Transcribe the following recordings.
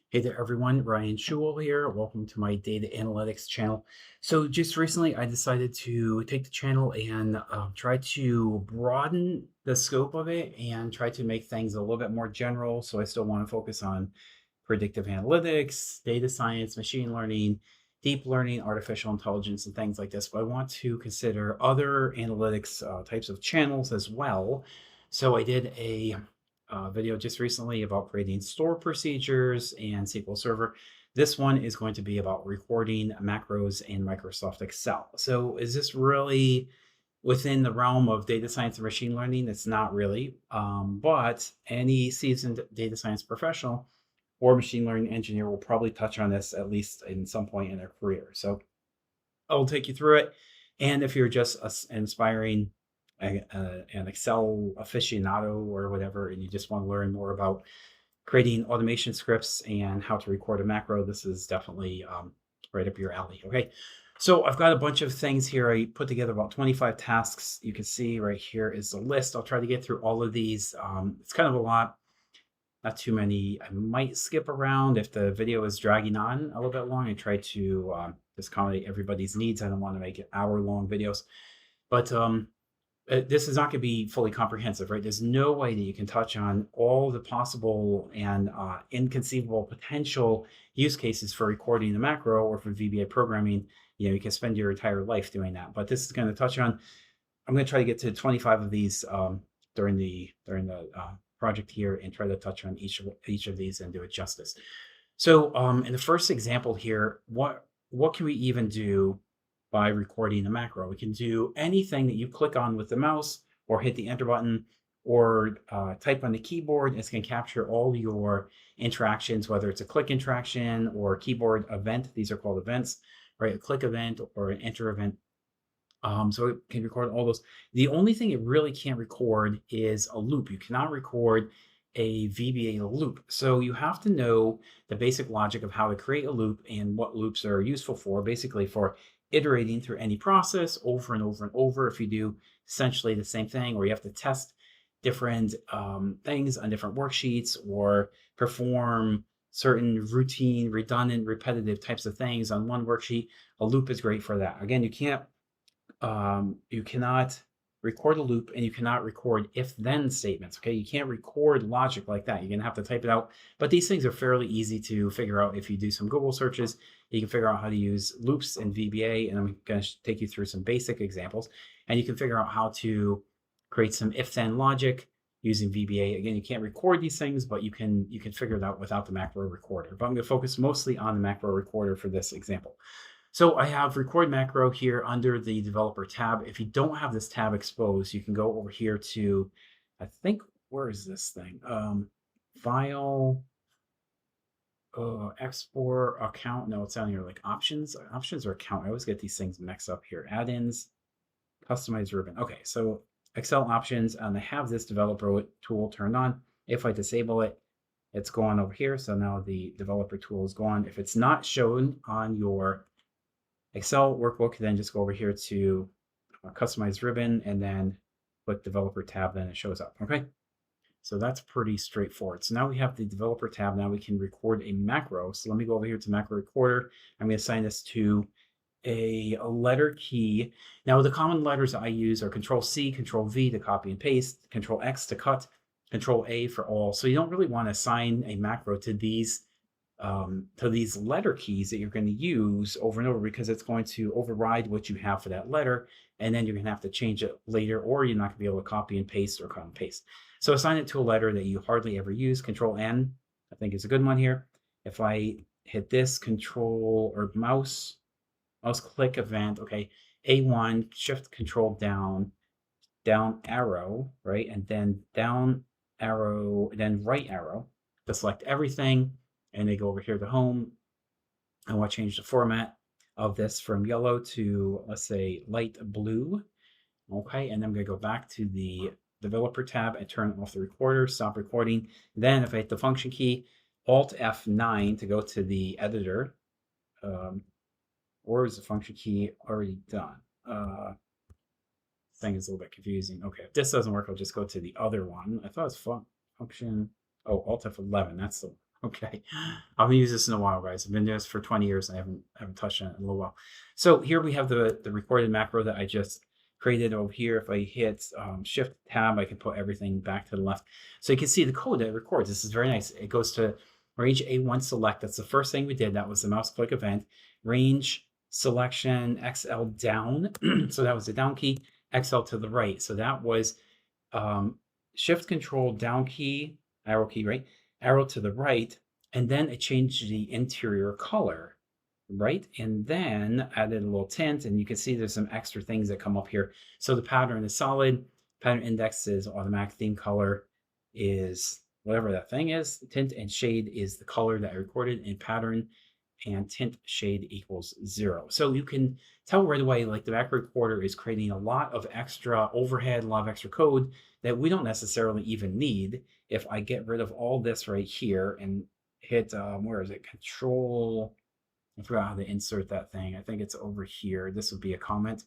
Hey there, everyone. Ryan Schul here. Welcome to my data analytics channel. So, just recently, I decided to take the channel and try to broaden the scope of it and try to make things a little bit more general. So, I still want to focus on predictive analytics, data science, machine learning, deep learning, artificial intelligence, and things like this. But I want to consider other analytics types of channels as well. So, I did a video just recently about creating store procedures and SQL Server. This one is going to be about recording macros in Microsoft Excel. So is this really within the realm of data science and machine learning? It's not really, but any seasoned data science professional or machine learning engineer will probably touch on this at least in some point in their career. So I'll take you through it. And if you're just an aspiring an Excel aficionado or whatever, and you just want to learn more about creating automation scripts and how to record a macro, this is definitely right up your alley. Okay. So I've got a bunch of things here. I put together about 25 tasks. You can see right here is the list. I'll try to get through all of these. It's kind of a lot, not too many. I might skip around if the video is dragging on a little bit long and try to just accommodate everybody's needs. I don't want to make it hour-long videos, but this is not going to be fully comprehensive, right? There's no way that you can touch on all the possible and inconceivable potential use cases for recording the macro or for VBA programming. You can spend your entire life doing that. But this is going to touch on. I'm going to try to get to 25 of these during the project here and try to touch on each of these and do it justice. So in the first example here, what can we even do by recording a macro? We can do anything that you click on with the mouse or hit the enter button or type on the keyboard. It's going to capture all your interactions, whether it's a click interaction or a keyboard event. These are called events, right? A click event or an enter event. So it can record all those. The only thing it really can't record is a loop. You cannot record a VBA loop. So you have to know the basic logic of how to create a loop and what loops are useful for, basically for iterating through any process over and over and over. If you do essentially the same thing, or you have to test different things on different worksheets or perform certain routine, redundant, repetitive types of things on one worksheet, a loop is great for that. Again, you cannot record a loop and you cannot record if-then statements. Okay, you can't record logic like that. You're gonna have to type it out. But these things are fairly easy to figure out if you do some Google searches. You can figure out how to use loops in VBA, and I'm going to take you through some basic examples. And you can figure out how to create some if-then logic using VBA. Again, you can't record these things, but you can figure it out without the macro recorder. But I'm going to focus mostly on the macro recorder for this example. So I have record macro here under the developer tab. If you don't have this tab exposed, you can go over here to, I think, where is this thing? File, export, account. No, it's down here like options or account. I always get these things mixed up here. Add-ins, customize ribbon. Okay, so Excel options, and I have this developer tool turned on. If I disable it, it's gone over here. So now the developer tool is gone. If it's not shown on your Excel workbook, then just go over here to customize ribbon and then click developer tab, then it shows up. Okay, so that's pretty straightforward. So now we have the developer tab. Now we can record a macro. So let me go over here to macro recorder. I'm going to assign this to a letter key. Now the common letters I use are Control C, Control V to copy and paste, Control X to cut, Control A for all. So you don't really want to assign a macro to these letter keys that you're going to use over and over, because it's going to override what you have for that letter, and then you're going to have to change it later, or you're not going to be able to copy and paste or cut and paste. So assign it to a letter that you hardly ever use. Control N, I think, is a good one here. If I hit this control or mouse click event, okay, A1, shift control down arrow, right, and then down arrow, and then right arrow to select everything. And they go over here to home. I want to change the format of this from yellow to, let's say, light blue. Okay, and then I'm going to go back to the developer tab and turn off the recorder, stop recording. Then if I hit the function key, Alt F9 to go to the editor, or is the function key already done? Thing is a little bit confusing. Okay, if this doesn't work, I'll just go to the other one. I thought it was function. Oh, Alt F11. That's the Okay. I haven't used this in a while, guys. I've been doing this for 20 years and I haven't touched on it in a little while. So here we have the recorded macro that I just created over here. If I hit Shift Tab, I can put everything back to the left. So you can see the code that it records. This is very nice. It goes to range A1 select. That's the first thing we did. That was the mouse click event. Range selection XL down. So that was the down key, XL to the right. So that was Shift Control down key, arrow key, right? Arrow to the right, and then it changed the interior color, right? And then added a little tint, and you can see there's some extra things that come up here. So the pattern is solid, pattern index is automatic, theme color is whatever that thing is, tint and shade is the color that I recorded, and pattern and tint shade equals 0. So you can tell right away, like the back recorder is creating a lot of extra overhead, a lot of extra code that we don't necessarily even need. If I get rid of all this right here and hit, where is it? Control, I forgot how to insert that thing. I think it's over here. This would be a comment.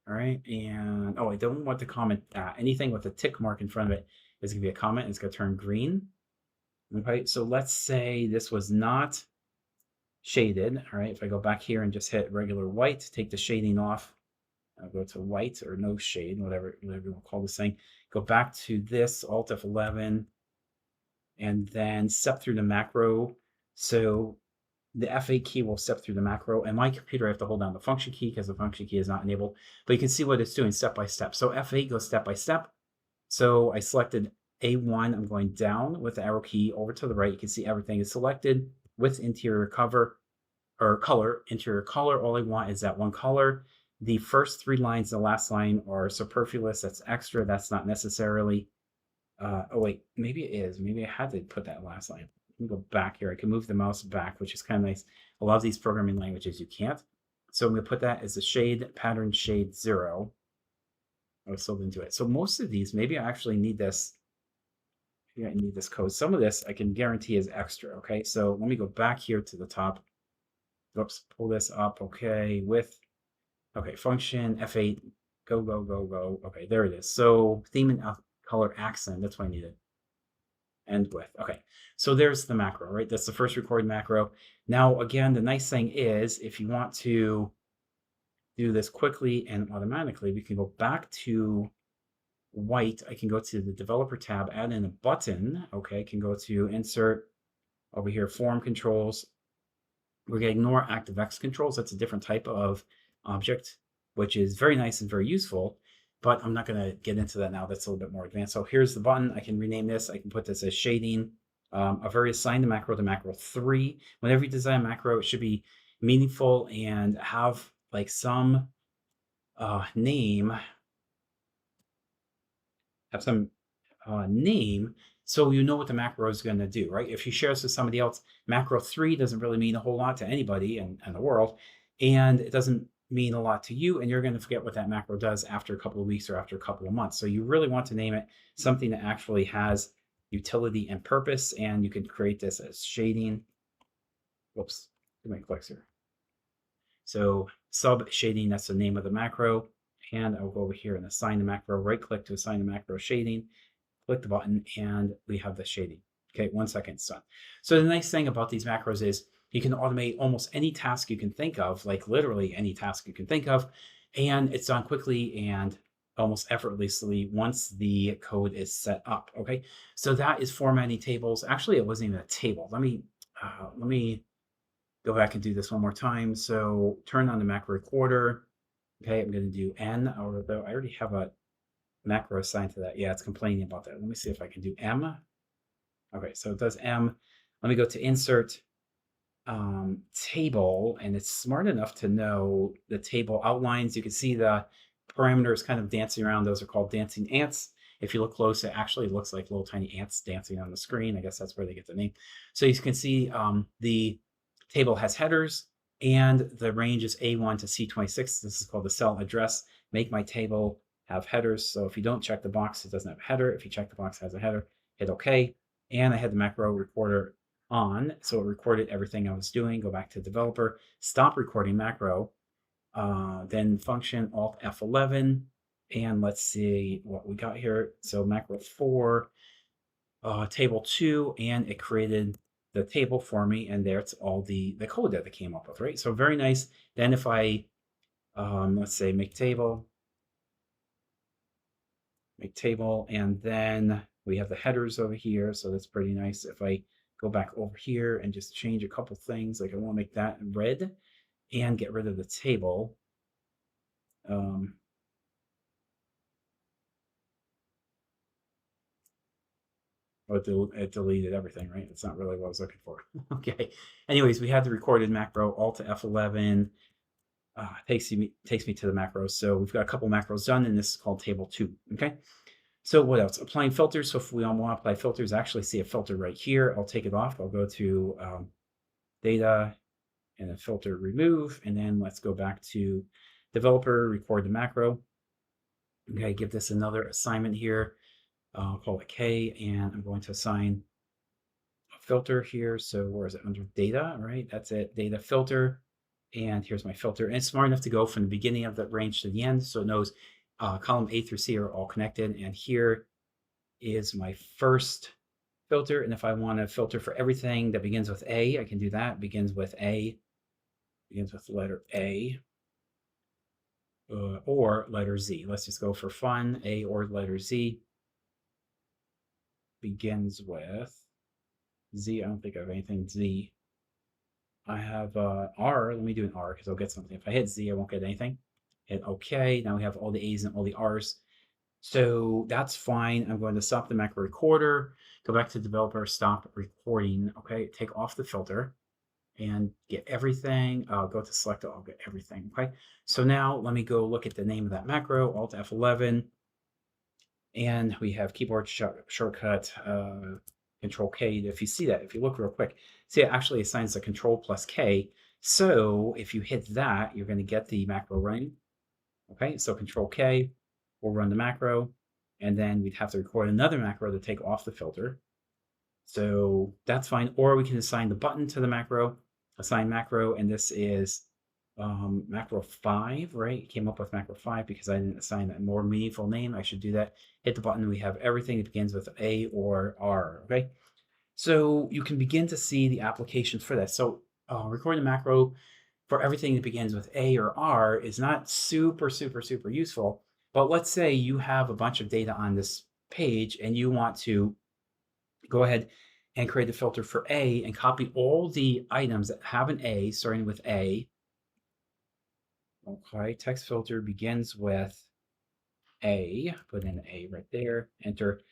All right. And, oh, I don't want to comment that. Anything with a tick mark in front of it is going to be a comment. It's going to turn green. Okay. So let's say this was not shaded. All right. If I go back here and just hit regular white, take the shading off, I'll go to white or no shade, whatever we'll call this thing. Go back to this, Alt F11, and then step through the macro. So the F8 key will step through the macro. And my computer, I have to hold down the function key because the function key is not enabled. But you can see what it's doing step by step. So F8 goes step by step. So I selected A1. I'm going down with the arrow key over to the right. You can see everything is selected with interior cover or color, interior color. All I want is that one color. The first 3 lines, the last line are superfluous. That's extra. That's not necessarily. Oh wait, maybe it is. Maybe I had to put that last line. Let me go back here. I can move the mouse back, which is kind of nice. A lot of these programming languages you can't. So I'm going to put that as a shade, pattern shade 0. I still didn't do it. So most of these, maybe I actually need this. Maybe I need this code. Some of this I can guarantee is extra. Okay, so let me go back here to the top. Oops, pull this up. Okay, okay, function F8, go, go, go, go. Okay, there it is. So theme and color accent, that's what I needed. End with. Okay, so there's the macro, right? That's the first recorded macro. Now, again, the nice thing is if you want to do this quickly and automatically, we can go back to white. I can go to the developer tab, add in a button. Okay, I can go to insert over here, form controls. We're going to ignore ActiveX controls. That's a different type of object, which is very nice and very useful, but I'm not going to get into that now. That's a little bit more advanced. So here's the button. I can rename this. I can put this as shading. I've already assigned the macro to macro 3. Whenever you design a macro, it should be meaningful and have like some name, name, so you know what the macro is going to do, right? If you share this with somebody else, macro 3 doesn't really mean a whole lot to anybody in the world, and it doesn't mean a lot to you, and you're going to forget what that macro does after a couple of weeks or after a couple of months. So you really want to name it something that actually has utility and purpose, and you can create this as shading. Whoops, too many clicks here. So sub shading, that's the name of the macro. And I'll go over here and assign the macro, right click to assign the macro shading, click the button, and we have the shading. Okay, 1 second, it's done. So the nice thing about these macros is you can automate almost any task you can think of, like literally any task you can think of, and it's done quickly and almost effortlessly once the code is set up. Okay, so that is formatting tables. Actually, it wasn't even a table. Let me go back and do this one more time. So turn on the macro recorder. Okay, I'm going to do N, although I already have a macro assigned to that. Yeah, it's complaining about that. Let me see if I can do M. Okay, so it does M. Let me go to insert table, and it's smart enough to know the table outlines. You can see the parameters kind of dancing around. Those are called dancing ants. If you look close, it actually looks like little tiny ants dancing on the screen. I guess that's where they get the name. So you can see the table has headers, and the range is A1 to C26. This is called the cell address. Make my table have headers. So if you don't check the box, it doesn't have a header. If you check the box, it has a header. Hit OK. And I had the macro recorder on, so it recorded everything I was doing. Go back to developer, stop recording macro, then function Alt F11, and let's see what we got here. So macro 4, table 2, and it created the table for me, and there's all the code that it came up with, right? So very nice. Then if I let's say make table, and then we have the headers over here, so that's pretty nice. If I go back over here and just change a couple things, like I want to make that red and get rid of the table. Oh, it deleted everything, right? It's not really what I was looking for. Okay. Anyways, we had the recorded macro, Alt to F11. Takes me to the macros. So we've got a couple macros done, and this is called table 2. Okay. So what else? Applying filters. So if we want to apply filters, I actually see a filter right here. I'll take it off. I'll go to data and then filter remove. And then let's go back to developer, record the macro. Okay, give this another assignment here. I'll call it K, and I'm going to assign a filter here. So where is it? Under data, right? That's it, data filter. And here's my filter. And it's smart enough to go from the beginning of the range to the end. So it knows column A through C are all connected. And here is my first filter. And if I want to filter for everything that begins with A, I can do that. Begins with A, begins with the letter A, or letter Z. Let's just go for fun. A or letter Z. Begins with Z. I don't think I have anything Z. I have R. Let me do an R because I'll get something. If I hit Z, I won't get anything. Hit OK. Now we have all the A's and all the R's. So that's fine. I'm going to stop the macro recorder, go back to developer, stop recording. Okay, take off the filter and get everything. I'll go to select, I'll get everything. Okay, so now let me go look at the name of that macro, Alt F11. And we have keyboard shortcut, Control K. If you see that, if you look real quick, see it actually assigns the Control plus K. So if you hit that, you're going to get the macro running. Okay, so Control K will run the macro, and then we'd have to record another macro to take off the filter. So that's fine. Or we can assign the button to the macro, assign macro, and this is macro 5, right? Came up with macro 5 because I didn't assign a more meaningful name. I should do that. Hit the button. We have everything that begins with A or R. Okay, so you can begin to see the applications for that. So recording the macro for everything that begins with A or R is not super useful. But let's say you have a bunch of data on this page and you want to go ahead and create a filter for A and copy all the items that have an A, starting with A. Okay, text filter begins with A, put in A right there, enter.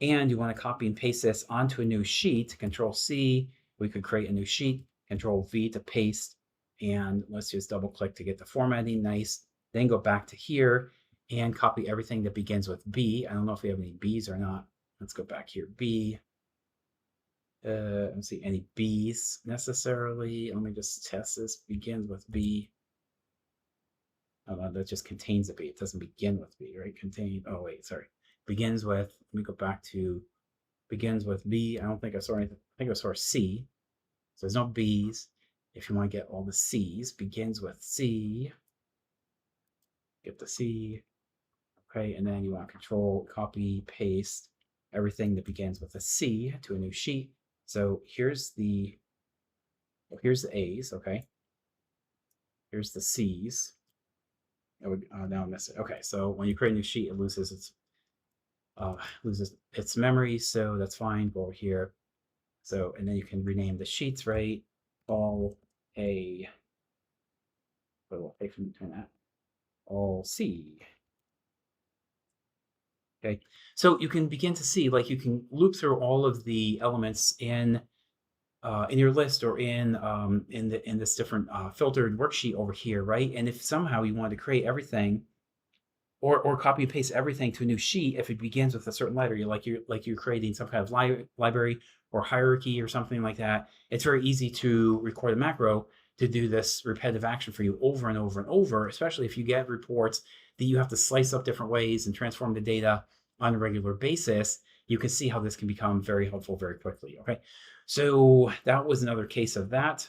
And you want to copy and paste this onto a new sheet, Control C, we could create a new sheet, Control V to paste, and let's just double click to get the formatting nice. Then go back to here and copy everything that begins with B. I don't know if we have any B's or not. Let's go back here, B. I don't see any B's necessarily. Let me just test this, begins with B. That just contains a B. It doesn't begin with B, right? Contain. Oh wait, sorry. Begins with. Let me go back to. Begins with B. I don't think I saw anything. I think I saw C. So there's no B's. If you want to get all the C's, begins with C. Get the C. Okay, and then you want to control, copy, paste everything that begins with a C to a new sheet. So here's the A's. Okay. Here's the C's. Now I missed it. Okay, so when you create a new sheet, it loses its memory, so that's fine. Go over here. So, and then you can rename the sheets, right? All A. What will take from between that? All C. Okay, so you can begin to see, like, you can loop through all of the elements in your list or in this different filtered worksheet over here, right? And if somehow you want to create everything or copy and paste everything to a new sheet, if it begins with a certain letter, you're creating some kind of library or hierarchy or something like that, it's very easy to record a macro to do this repetitive action for you over and over and over, especially if you get reports that you have to slice up different ways and transform the data on a regular basis. You can see how this can become very helpful very quickly. Okay, so that was another case of that.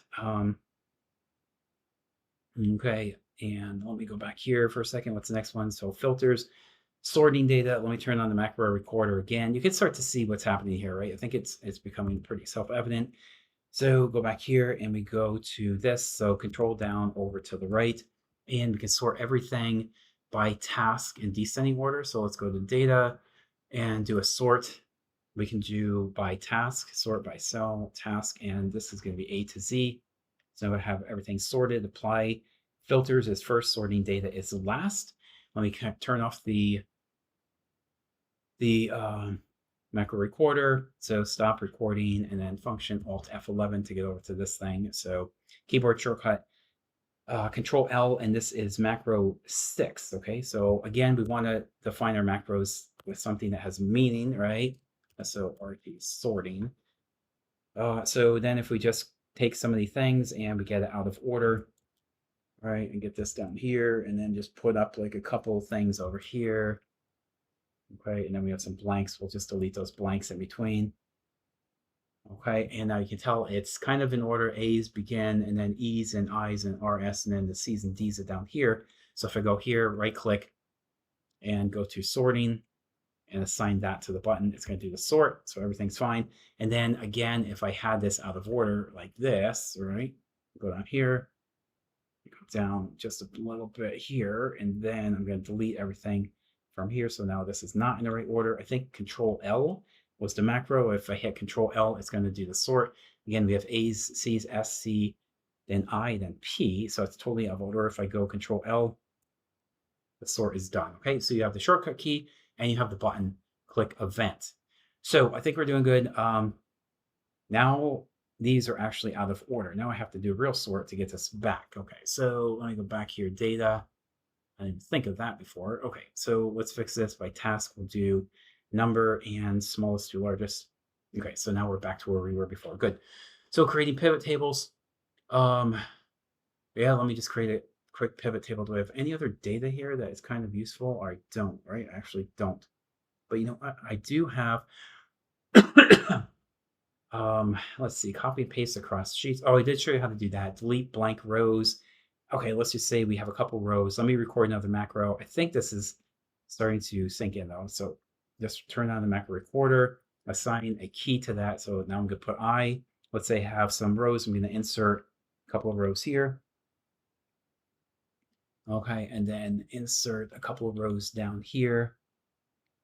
Okay, and let me go back here for a second. What's the next one? So filters, sorting data. Let me turn on the macro recorder again. You can start to see what's happening here, right? I think it's becoming pretty self-evident. So go back here and we go to this. So control down over to the right, and we can sort everything by task in descending order. So let's go to data and do a sort. We can do by task, sort by cell, task, and this is going to be A to Z. So I have everything sorted. Apply filters as first, sorting data is last. Let me turn off the macro recorder. So stop recording and then function Alt F11 to get over to this thing. So keyboard shortcut Control L, and this is macro 6. Okay, so again, we want to define our macros with something that has meaning, right? So RT sorting. So then if we just take some of these things and we get it out of order, right, and get this down here, and then just put up like a couple things over here. Okay, and then we have some blanks. We'll just delete those blanks in between. Okay, and now you can tell it's kind of in order. A's begin, and then E's and I's and RS, and then the C's and D's are down here. So if I go here, right click, and go to sorting, and assign that to the button, it's going to do the sort, so everything's fine. And then again, if I had this out of order like this, right, go down here, go down just a little bit here, and then I'm going to delete everything from here. So now this is not in the right order. I think Control L was the macro. If I hit Control L, it's going to do the sort. Again, we have A's, C's, S, C, then I, then P. So it's totally out of order. If I go Control L, the sort is done. Okay, so you have the shortcut key and you have the button, click event. So I think we're doing good. Now these are actually out of order. Now I have to do a real sort to get this back. Okay, so let me go back here, data. I didn't think of that before. Okay, so let's fix this by task. We'll do number and smallest to largest. Okay, so now we're back to where we were before. Good. So creating pivot tables. Yeah, let me just create a quick pivot table. Do I have any other data here that is kind of useful? Or I don't, right? I actually don't. But you know what? I do have let's see, copy and paste across sheets. Oh, I did show you how to do that. Delete blank rows. Okay, let's just say we have a couple rows. Let me record another macro. I think this is starting to sink in though. So just turn on the macro recorder, assign a key to that. So now I'm going to put I. Let's say I have some rows. I'm going to insert a couple of rows here. Okay, and then insert a couple of rows down here.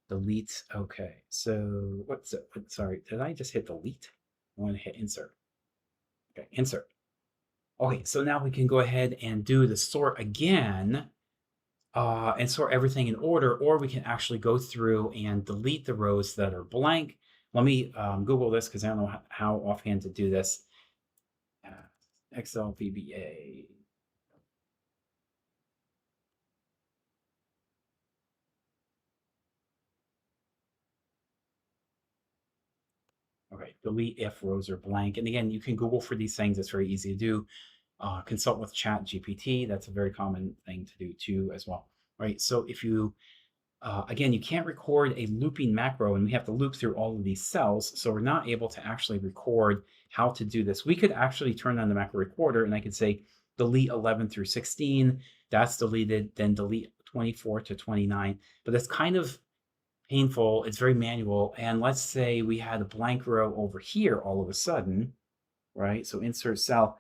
Delete. Okay, so what's it? Sorry, did I just hit delete? I want to hit insert. Okay, insert. Okay, so now we can go ahead and do the sort again and sort everything in order, or we can actually go through and delete the rows that are blank. Let me Google this because I don't know how offhand to do this. Excel VBA. Okay, delete if rows are blank. And again, you can Google for these things. It's very easy to do. Consult with Chat GPT. That's a very common thing to do too as well. Right. So if you, again, you can't record a looping macro and we have to loop through all of these cells. So we're not able to actually record how to do this. We could actually turn on the macro recorder and I could say delete 11 through 16. That's deleted, then delete 24 to 29. But that's kind of painful. It's very manual. And let's say we had a blank row over here all of a sudden, right? So insert cell.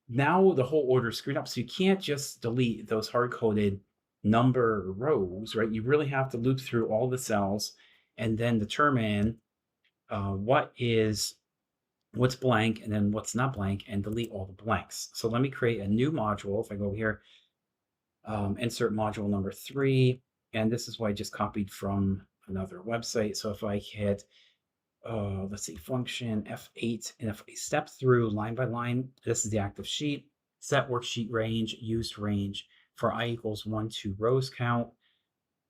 Now the whole order is screwed up. So you can't just delete those hard-coded number rows, right? You really have to loop through all the cells and then determine what's blank and then what's not blank and delete all the blanks. So let me create a new module. If I go here, insert module number 3, and this is what I just copied from another website. So if I hit, let's see, function F8, and if I step through line by line, this is the active sheet, set worksheet range, used range for I equals 1 to rows count,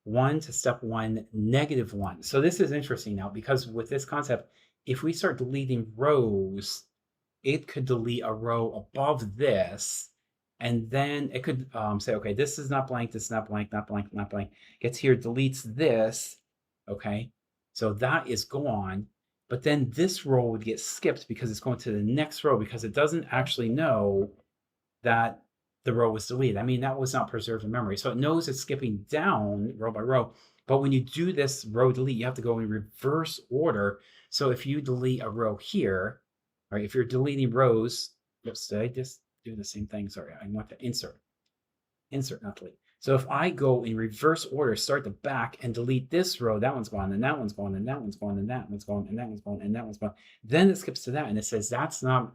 1 to step 1, -1. So this is interesting now because with this concept, if we start deleting rows, it could delete a row above this. And then it could say, okay, this is not blank, this is not blank, not blank, not blank. Gets here, deletes this, okay? So that is gone. But then this row would get skipped because it's going to the next row because it doesn't actually know that the row was deleted. I mean, that was not preserved in memory. So it knows it's skipping down row by row. But when you do this row delete, you have to go in reverse order. So if you delete a row here, All right, if you're deleting rows, oops, did I just do the same thing? Sorry, I want to insert, not delete. So if I go in reverse order, start the back and delete this row, that one's gone, and that one's gone, and that one's gone, and that one's gone, and that one's gone, and that one's gone. Then it skips to that, and it says that's not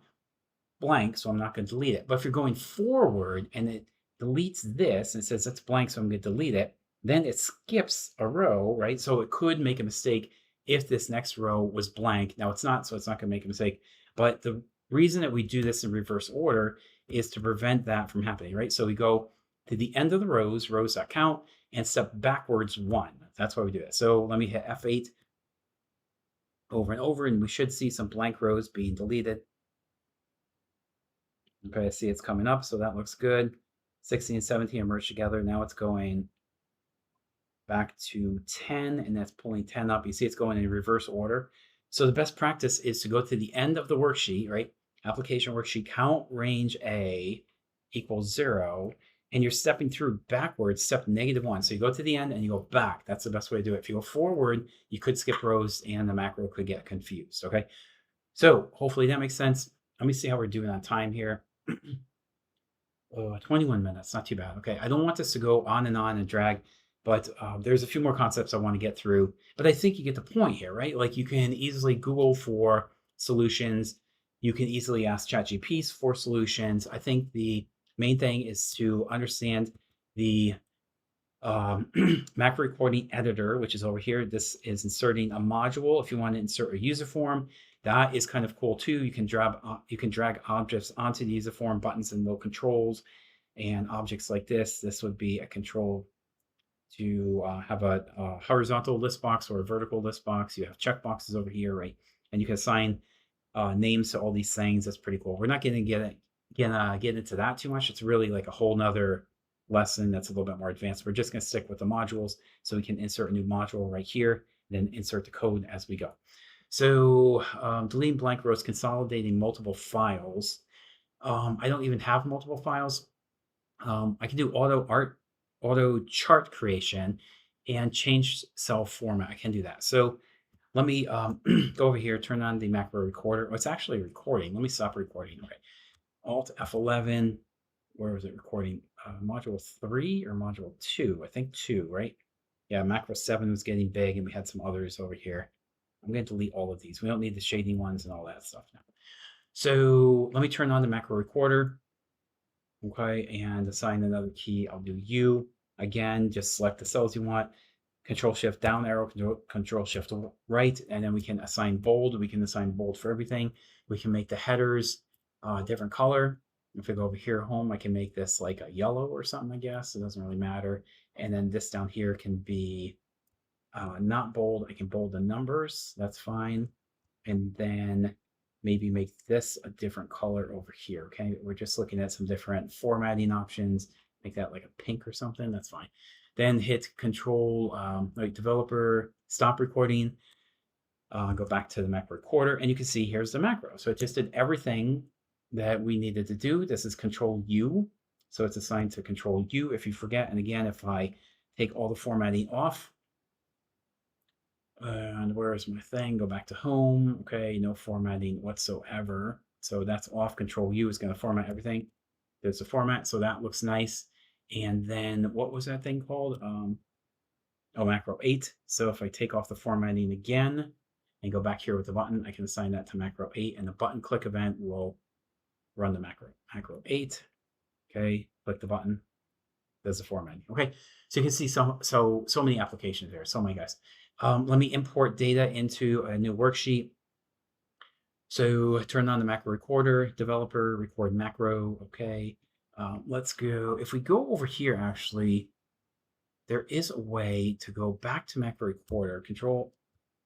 blank, so I'm not going to delete it. But if you're going forward and it deletes this and it says that's blank, so I'm going to delete it, then it skips a row, right? So it could make a mistake if this next row was blank. Now it's not, so it's not going to make a mistake. But the reason that we do this in reverse order is to prevent that from happening, right? So we go to the end of the rows.count, and step backwards 1. That's why we do it. So let me hit F8 over and over, and we should see some blank rows being deleted. Okay, I see it's coming up, so that looks good. 16 and 17 are merged together. Now it's going back to 10, and that's pulling 10 up. You see it's going in reverse order. So the best practice is to go to the end of the worksheet, right? Application worksheet, count range A equals 0, and you're stepping through backwards, step -1. So you go to the end and you go back. That's the best way to do it. If you go forward, you could skip rows and the macro could get confused, okay? So hopefully that makes sense. Let me see how we're doing on time here. 21 minutes, not too bad. Okay, I don't want this to go on and drag, but there's a few more concepts I want to get through. But I think you get the point here, right? Like you can easily Google for solutions. You can easily ask ChatGPT for solutions. I think the main thing is to understand the macro recording editor, which is over here. This is inserting a module. If you want to insert a user form, that is kind of cool too. You can drag objects onto the user form, buttons and little controls, and objects like this. This would be a control to have a horizontal list box or a vertical list box. You have checkboxes over here, right? And you can assign names to all these things. That's pretty cool. We're not going to get into that too much. It's really like a whole nother lesson that's a little bit more advanced. We're just going to stick with the modules, so we can insert a new module right here, then insert the code as we go. So deleting blank rows, consolidating multiple files. I don't even have multiple files. I can do auto chart creation and change cell format. I can do that. So let me go over here, turn on the macro recorder. Oh, it's actually recording. Let me stop recording. Okay. Alt F11. Where was it recording? Module 3 or module 2? I think 2, right? Yeah, macro 7 was getting big, and we had some others over here. I'm going to delete all of these. We don't need the shading ones and all that stuff now. So let me turn on the macro recorder. Okay, and assign another key. I'll do U. Again, just select the cells you want. Control Shift down arrow, Control Shift right, and then we can assign bold. We can assign bold for everything. We can make the headers a different color. If I go over here, home, I can make this like a yellow or something, I guess. It doesn't really matter. And then this down here can be not bold. I can bold the numbers. That's fine. And then maybe make this a different color over here. Okay, we're just looking at some different formatting options. Make that like a pink or something. That's fine. Then hit Control, like developer, stop recording. Go back to the macro recorder, and you can see here's the macro. So it just did everything that we needed to do. This is Control U, so it's assigned to Control U if you forget. And again, if I take all the formatting off, and where's my thing? Go back to home. Okay, no formatting whatsoever. So that's off. Control U is going to format everything. There's a format, so that looks nice. And then what was that thing called? Oh, macro 8. So if I take off the formatting again and go back here with the button, I can assign that to macro 8, and the button click event will run the macro 8. Okay, click the button. There's the formatting. Okay, so you can see so many applications there. So many guys. Let me import data into a new worksheet. So turn on the macro recorder, developer, record macro. Okay, let's go. If we go over here, actually, there is a way to go back to macro recorder, Control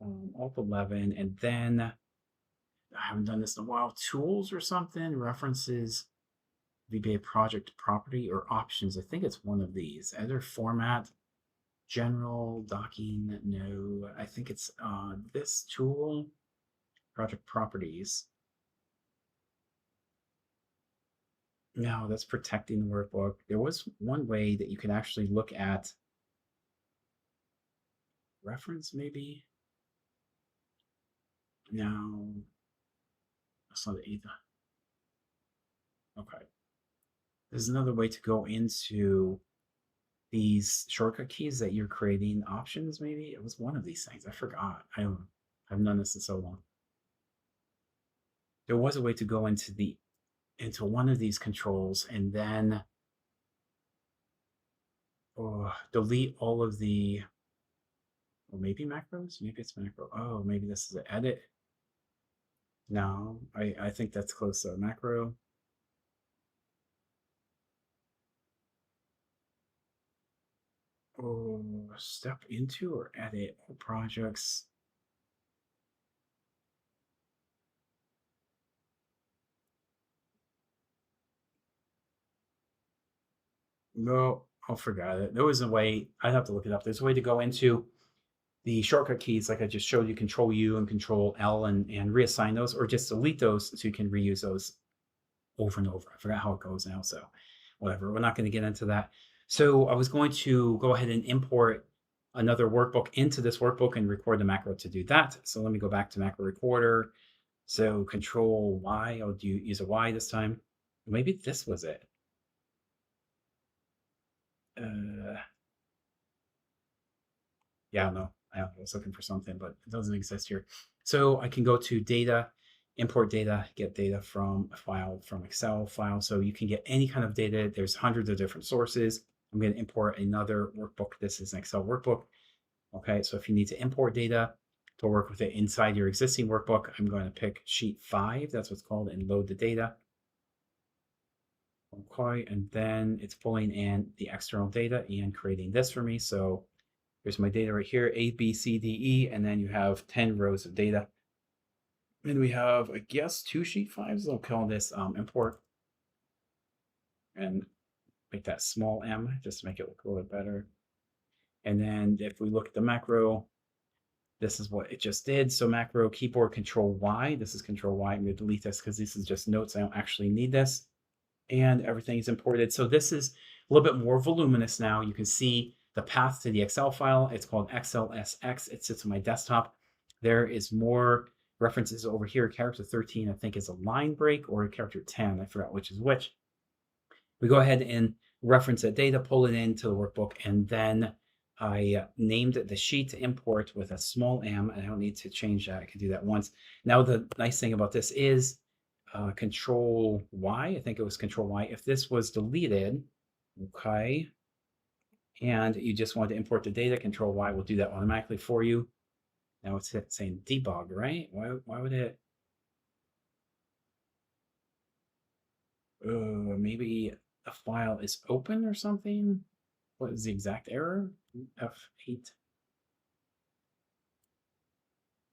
Alt 11, and then I haven't done this in a while. Tools or something, references, VBA project property or options. I think it's one of these. Editor format, general docking. No, I think it's this tool, project properties. No, that's protecting the workbook. There was one way that you could actually look at reference, maybe. No, That's not either. Okay. There's another way to go into these shortcut keys that you're creating options. Maybe it was one of these things. I forgot. I've done this in so long. There was a way to go into one of these controls and then delete all of the, or maybe macros. Maybe it's macro. Oh, maybe this is an edit. No, I think that's close to a macro. Oh, step into or edit projects. No, I'll forget it. There was a way, I'd have to look it up. There's a way to go into the shortcut keys, like I just showed you, Control U and Control L, and reassign those, or just delete those so you can reuse those over and over. I forgot how it goes now, so whatever. We're not going to get into that. So I was going to go ahead and import another workbook into this workbook and record the macro to do that. So let me go back to macro recorder. So Control Y, I'll use a Y this time. Maybe this was it. Yeah, I don't know. I was looking for something, but it doesn't exist here. So I can go to data, import data, get data from a file, from Excel file. So you can get any kind of data. There's hundreds of different sources. I'm going to import another workbook. This is an Excel workbook. Okay, so if you need to import data to work with it inside your existing workbook, I'm going to pick sheet 5. That's what's called, and load the data. Okay, and then it's pulling in the external data and creating this for me. So here's my data right here, A, B, C, D, E, and then you have 10 rows of data. And we have, I guess, 2 sheet 5s. I'll call this import and make that small m just to make it look a little bit better. And then if we look at the macro, this is what it just did. So macro keyboard Control Y. This is Control Y. I'm going to delete this because this is just notes. I don't actually need this. And everything is imported. So this is a little bit more voluminous now. You can see the path to the Excel file. It's called XLSX. It sits on my desktop. There is more references over here. Character 13, I think, is a line break, or character 10. I forgot which is which. We go ahead and reference that data, pull it into the workbook, and then I named the sheet to import with a small m, and I don't need to change that. I can do that once. Now, the nice thing about this is Control Y. I think it was Control Y. If this was deleted, okay, and you just want to import the data, Control Y will do that automatically for you. Now it's saying debug, right? Why would it? Maybe a file is open or something. What is the exact error? F8.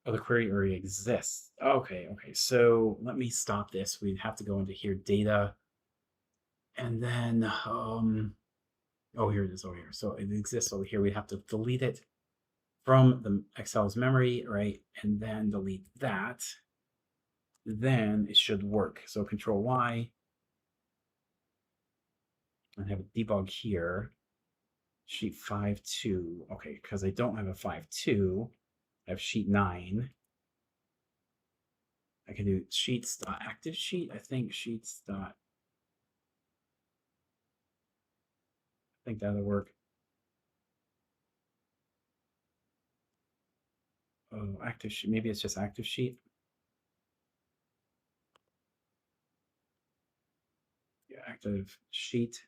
Oh, the query already exists. Okay, okay. So let me stop this. We'd have to go into here, data, and then oh, here it is over here. So it exists over here. We have to delete it from the Excel's memory, right? And then delete that. Then it should work. So Control Y. I have a debug here. Sheet 5.2. Okay, because I don't have a 5.2. I have sheet 9. I can do sheets.active sheet. I think sheets. I think that'll work. Oh, active sheet. Maybe it's just active sheet. Yeah, active sheet.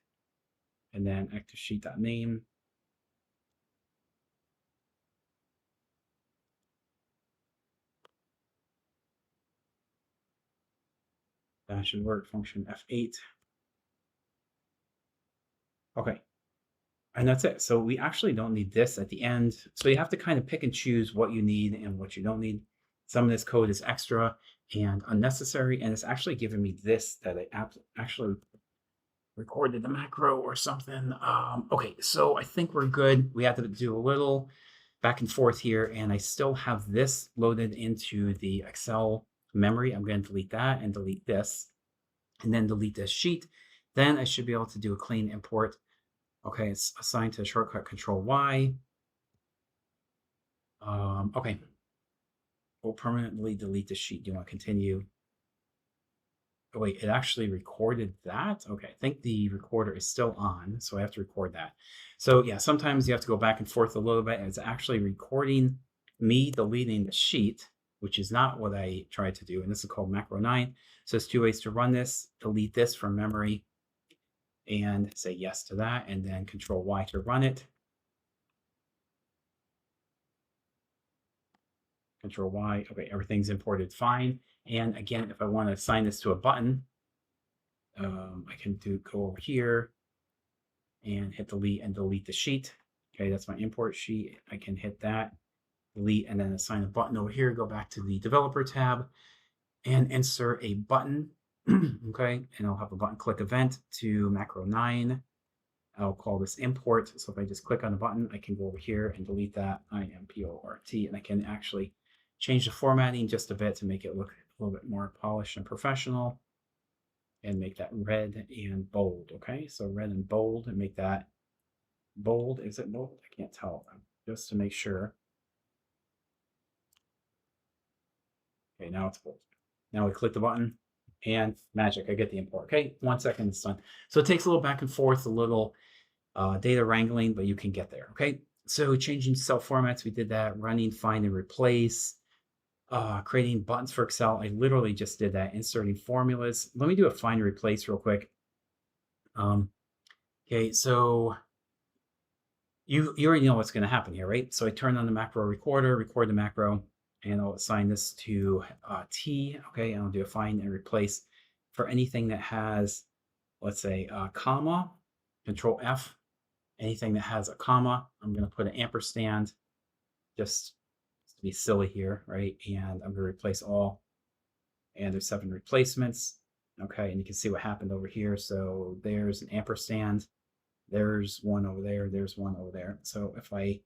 And then active sheet.name. That should work. Function F8. Okay. And that's it. So we actually don't need this at the end. So you have to kind of pick and choose what you need and what you don't need. Some of this code is extra and unnecessary, and it's actually giving me this that I actually recorded the macro or something. Okay, so I think we're good. We have to do a little back and forth here, and I still have this loaded into the Excel memory. I'm going to delete that and delete this, and then delete this sheet. Then I should be able to do a clean import. Okay, it's assigned to shortcut Control Y. Okay. We'll permanently delete the sheet. Do you want to continue? Oh, wait, it actually recorded that? Okay, I think the recorder is still on, so I have to record that. So yeah, sometimes you have to go back and forth a little bit. And it's actually recording me deleting the sheet, which is not what I tried to do. And this is called macro 9. So there's two ways to run this. Delete this from memory and say yes to that, and then Control Y to run it. Control Y. Okay, everything's imported fine. And again, if I want to assign this to a button, I can go over here and hit delete and delete the sheet. Okay, that's my import sheet. I can hit that, delete, and then assign a button over here. Go back to the developer tab and insert a button. Okay, and I'll have a button click event to macro 9. I'll call this import. So if I just click on the button, I can go over here and delete that import, and I can actually change the formatting just a bit to make it look a little bit more polished and professional, and make that red and bold. Okay, so red and bold, and make that bold. Is it bold? I can't tell, just to make sure. Okay, now it's bold. Now we click the button and magic, I get the import. Okay, 1 second, it's done. So it takes a little back and forth, a little data wrangling, but you can get there. Okay, so changing cell formats, we did that. Running, find, and replace. Creating buttons for Excel, I literally just did that. Inserting formulas. Let me do a find and replace real quick. Okay, so you already know what's going to happen here, right? So I turn on the macro recorder, record the macro, and I'll assign this to T. Okay, and I'll do a find and replace for anything that has, let's say, comma. Control F. Anything that has a comma, I'm going to put an ampersand, just to be silly here, right? And I'm going to replace all. And there's 7 replacements. Okay, and you can see what happened over here. So there's an ampersand. There's one over there. There's one over there. So if I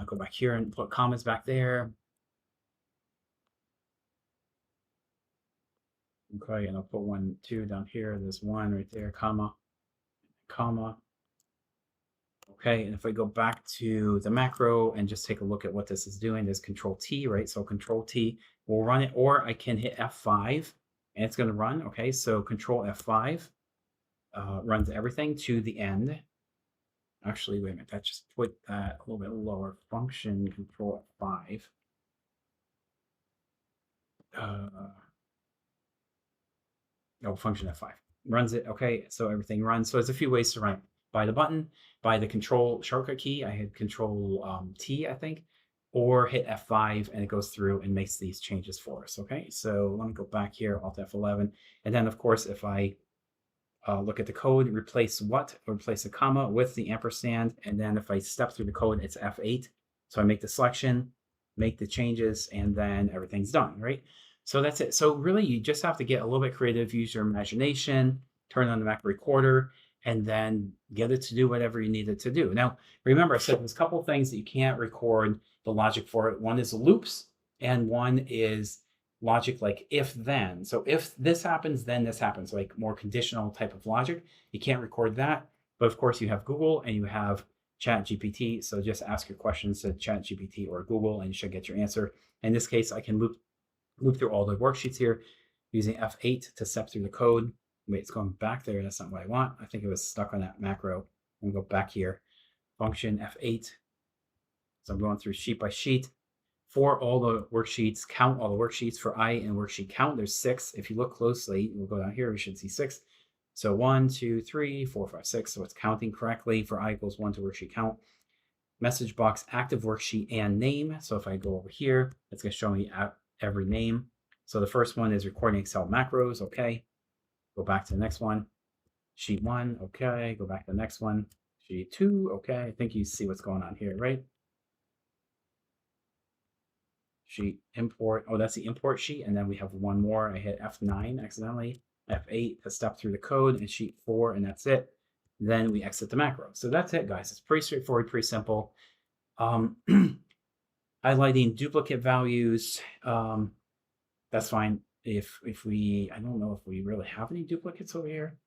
go back here and put commas back there. Okay, and I'll put 1, 2 down here. There's 1 right there, comma, comma. Okay, and if I go back to the macro and just take a look at what this is doing, there's Control T, right? So Control T will run it, or I can hit F5 and it's going to run. Okay, so Control F5 runs everything to the end. Actually, wait a minute, that just put that a little bit lower. Function Control F5. Function F5 runs it. Okay, so everything runs. So there's a few ways to run it. By the button, by the control shortcut key. I hit Control T, I think, or hit F5 and it goes through and makes these changes for us. Okay, so let me go back here, Alt F11. And then, of course, if I look at the code, replace what? Replace a comma with the ampersand. And then if I step through the code, it's F8. So I make the selection, make the changes, and then everything's done, right? So that's it. So really, you just have to get a little bit creative, use your imagination, turn on the Mac recorder, and then get it to do whatever you need it to do. Now, remember, I said there's a couple of things that you can't record the logic for. One is loops, and one is logic like if then. So if this happens, then this happens, like more conditional type of logic. You can't record that. But of course, you have Google and you have ChatGPT. So just ask your questions to ChatGPT or Google, and you should get your answer. In this case, I can loop through all the worksheets here using F8 to step through the code. Wait, it's going back there. That's not what I want. I think it was stuck on that macro. I'm going to go back here. Function F8. So I'm going through sheet by sheet. For all the worksheets, count all the worksheets. For I and worksheet count, there's 6. If you look closely, we'll go down here, we should see 6. So 1, 2, 3, 4, 5, 6. So it's counting correctly. For I equals 1 to worksheet count. Message box, active worksheet, and name. So if I go over here, it's going to show me every name. So the first one is recording Excel macros. Okay. Go back to the next one. Sheet 1. Okay. Go back to the next one. Sheet 2. Okay. I think you see what's going on here, right? Sheet import. Oh, that's the import sheet. And then we have one more. I hit F9 accidentally. F8 to step through the code, and sheet 4, and that's it. Then we exit the macro. So that's it, guys. It's pretty straightforward, pretty simple. Highlighting duplicate values. That's fine. If we, I don't know if we really have any duplicates over here.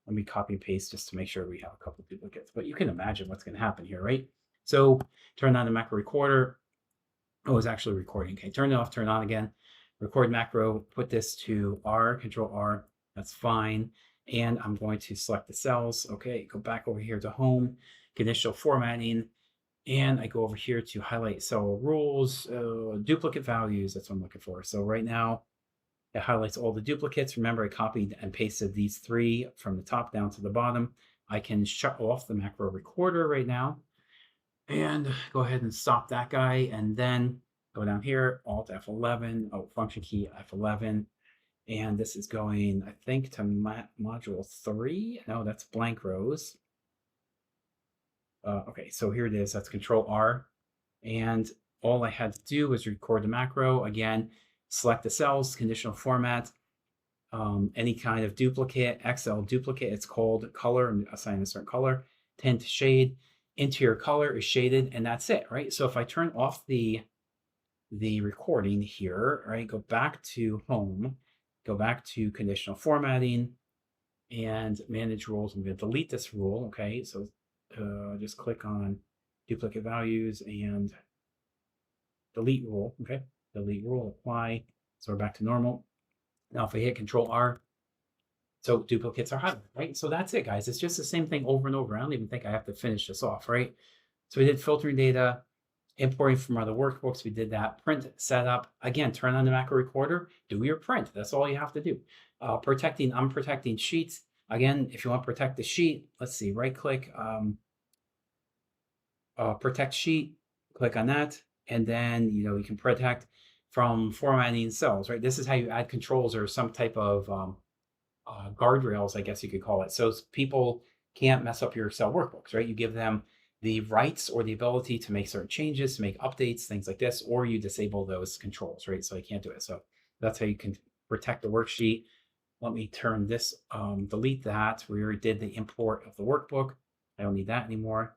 Let me copy and paste just to make sure we have a couple duplicates, but you can imagine what's going to happen here, right? So turn on the macro recorder. Oh, it's actually recording. Okay, turn it off, turn it on again. record macro, put this to R, Control R, that's fine. And I'm going to select the cells. Okay, go back over here to home, conditional formatting, and I go over here to highlight cell rules, duplicate values, that's what I'm looking for. So right now, it highlights all the duplicates. Remember, I copied and pasted these 3 from the top down to the bottom. I can shut off the macro recorder right now and go ahead and stop that guy. And then go down here, Alt F11, function key F11. And this is going, I think, to module 3. No, that's blank rows. Okay, so here it is. That's Control R. And all I had to do was record the macro. Again, select the cells, conditional format, any kind of duplicate, XL duplicate, it's called color, and assign a certain color, tint to shade, interior color is shaded, and that's it, right? So if I turn off the recording here, right, go back to home, go back to conditional formatting and manage rules. I'm going to delete this rule, okay? So just click on duplicate values and delete rule, okay? Delete rule, apply. So we're back to normal. Now if I hit Control R, so duplicates are highlighted, right? So that's it, guys. It's just the same thing over and over. I don't even think I have to finish this off, right? So we did filtering data, importing from other workbooks. We did that. Print setup. Again, turn on the macro recorder, do your print. That's all you have to do. Protecting, unprotecting sheets. Again, if you want to protect the sheet, let's see, right click, protect sheet, click on that. And then, you can protect from formatting cells, right? This is how you add controls or some type of guardrails, I guess you could call it. So people can't mess up your Excel workbooks, right? You give them the rights or the ability to make certain changes, to make updates, things like this, or you disable those controls, right? So you can't do it. So that's how you can protect the worksheet. Let me turn this, delete that. We already did the import of the workbook. I don't need that anymore.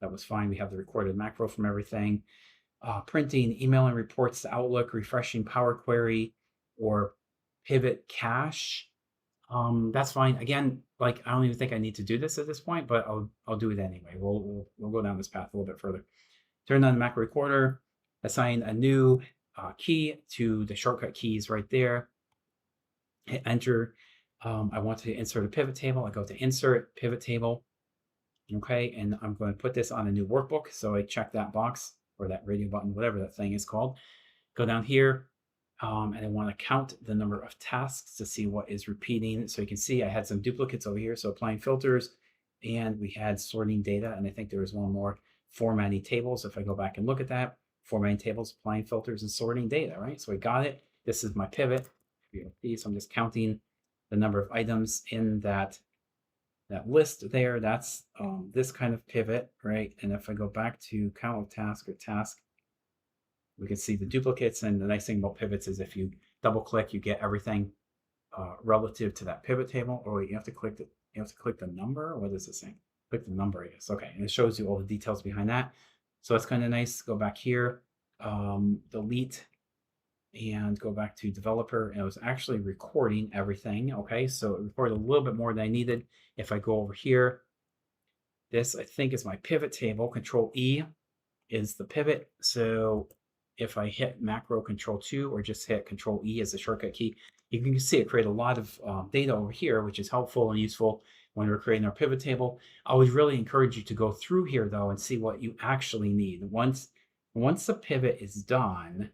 That was fine. We have the recorded macro from everything. Printing, emailing reports to Outlook, refreshing Power Query, or pivot cache. That's fine. Again, like I don't even think I need to do this at this point, but I'll do it anyway. We'll go down this path a little bit further. Turn on the macro recorder, assign a new key to the shortcut keys right there. Hit enter. I want to insert a pivot table. I go to insert pivot table. Okay, and I'm going to put this on a new workbook. So I check that box or that radio button, whatever that thing is called. Go down here, and I want to count the number of tasks to see what is repeating. So you can see I had some duplicates over here. So applying filters, and we had sorting data, and I think there was one more, formatting tables. If I go back and look at that, formatting tables, applying filters, and sorting data, right? So I got it. This is my pivot. So I'm just counting the number of items in that list there. That's this kind of pivot, right? And if I go back to count of task or task, we can see the duplicates. And the nice thing about pivots is if you double click, you get everything relative to that pivot table. Or you have to click the number. What is this saying? Click the number, I guess. Okay, and it shows you all the details behind that. So it's kind of nice. Go back here, delete, and go back to developer, and it was actually recording everything. Okay, so it recorded a little bit more than I needed. If I go over here, this I think is my pivot table. Control E is the pivot. So if I hit macro Control 2 or just hit Control E as the shortcut key, you can see it create a lot of data over here, which is helpful and useful when we're creating our pivot table. I would really encourage you to go through here though and see what you actually need. Once the pivot is done,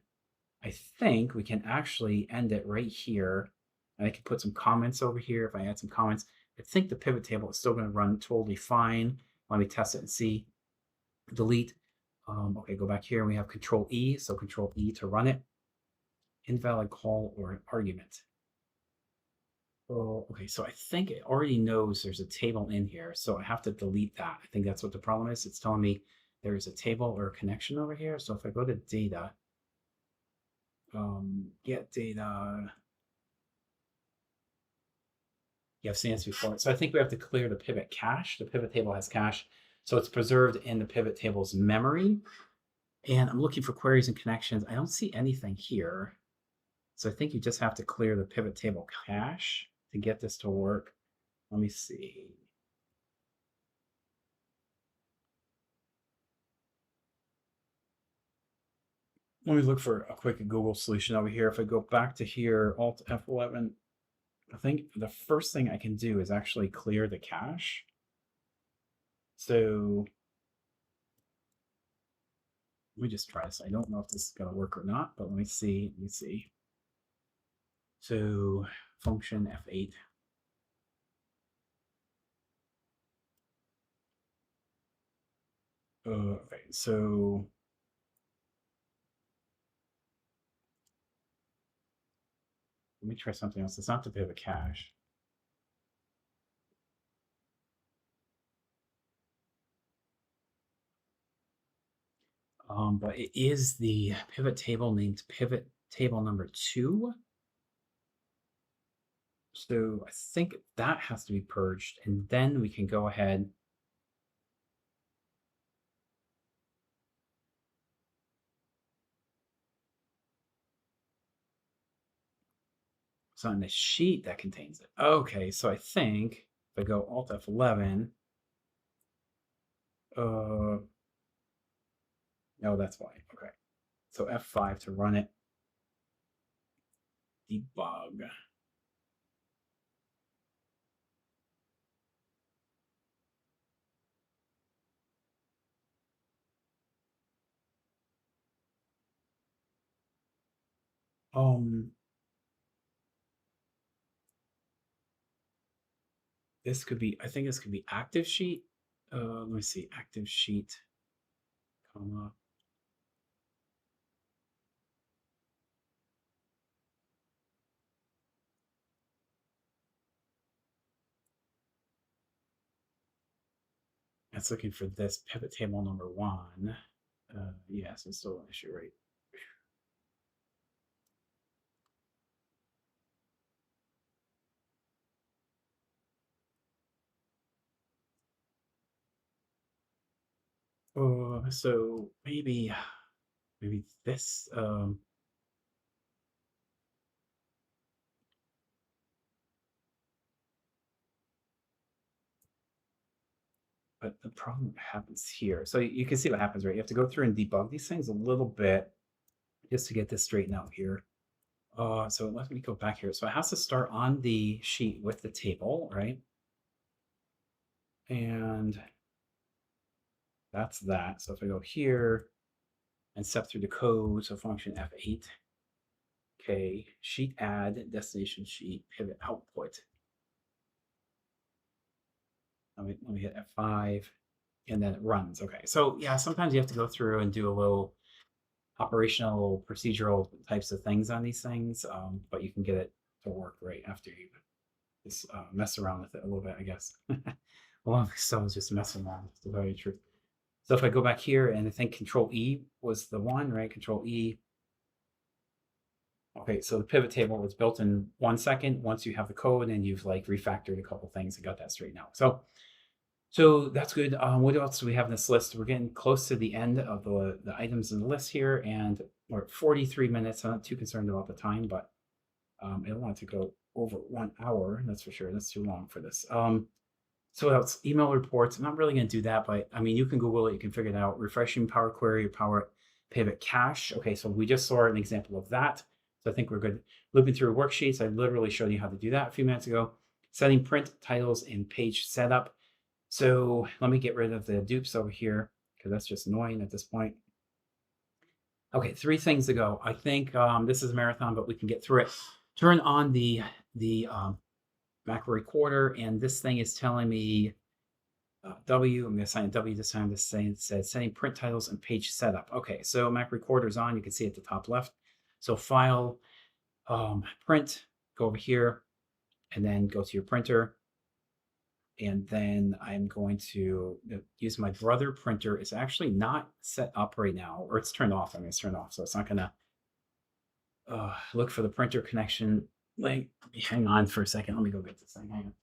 I think we can actually end it right here. I can put some comments over here. If I add some comments, I think the pivot table is still going to run totally fine. Let me test it and see. Delete. Okay, go back here. We have Control E. So Control E to run it. Invalid call or an argument. Oh, okay, so I think it already knows there's a table in here. So I have to delete that. I think that's what the problem is. It's telling me there's a table or a connection over here. So if I go to data, get data. You have seen this before. So I think we have to clear the pivot cache. The pivot table has cache. So it's preserved in the pivot table's memory. And I'm looking for queries and connections. I don't see anything here. So I think you just have to clear the pivot table cache to get this to work. Let me see. let me look for a quick Google solution over here. If I go back to here, Alt F11, I think the first thing I can do is actually clear the cache. So let me just try this. I don't know if this is going to work or not, but let me see. Let me see. So function F8. Okay, so let me try something else. It's not the pivot cache. But it is the pivot table named pivot table number 2. So I think that has to be purged, and then we can go ahead. It's on the sheet that contains it. Okay, so I think if I go Alt F11, no, that's why. Okay, so F5 to run it. Debug. This could be, I think this could be active sheet. Let me see, active sheet, comma. It's looking for this pivot table number 1. Yes, it's still an issue, right? So maybe this. But the problem happens here. So you can see what happens, right? You have to go through and debug these things a little bit just to get this straightened out here. So let me go back here. So it has to start on the sheet with the table, right? And that's that. So if I go here and step through the code, so function F8, okay, sheet add, destination sheet, pivot output. Let me hit F5, and then it runs. Okay, so yeah, sometimes you have to go through and do a little operational procedural types of things on these things, but you can get it to work right after you just mess around with it a little bit, I guess. A lot of stuff is just messing around, to tell you the truth. So if I go back here, and I think Control E was the one, right? Control E. Okay, so the pivot table was built in 1 second once you have the code and you've like refactored a couple things and got that straightened out. So that's good. What else do we have in this list? We're getting close to the end of the items in the list here, and we're at 43 minutes. I'm not too concerned about the time, but I don't want it to go over 1 hour. That's for sure. That's too long for this. So what else? Email reports. I'm not really going to do that, but I mean, you can Google it. You can figure it out. Refreshing Power Query or Power Pivot Cache. Okay, so we just saw an example of that. So I think we're good. Looping through worksheets. I literally showed you how to do that a few minutes ago. Setting print titles and page setup. So let me get rid of the dupes over here because that's just annoying at this point. Okay, 3 things to go. I think this is a marathon, but we can get through it. Turn on the macro recorder, and this thing is telling me W. I'm going to assign W this time. This says setting print titles and page setup. Okay, so Mac recorder is on. You can see at the top left. So file, print, go over here, and then go to your printer. And then I'm going to use my brother printer. It's actually not set up right now, or it's turned off. I mean, it's turned off, so it's not going to look for the printer connection link. Hang on for a second. Let me go get this thing. Hang on.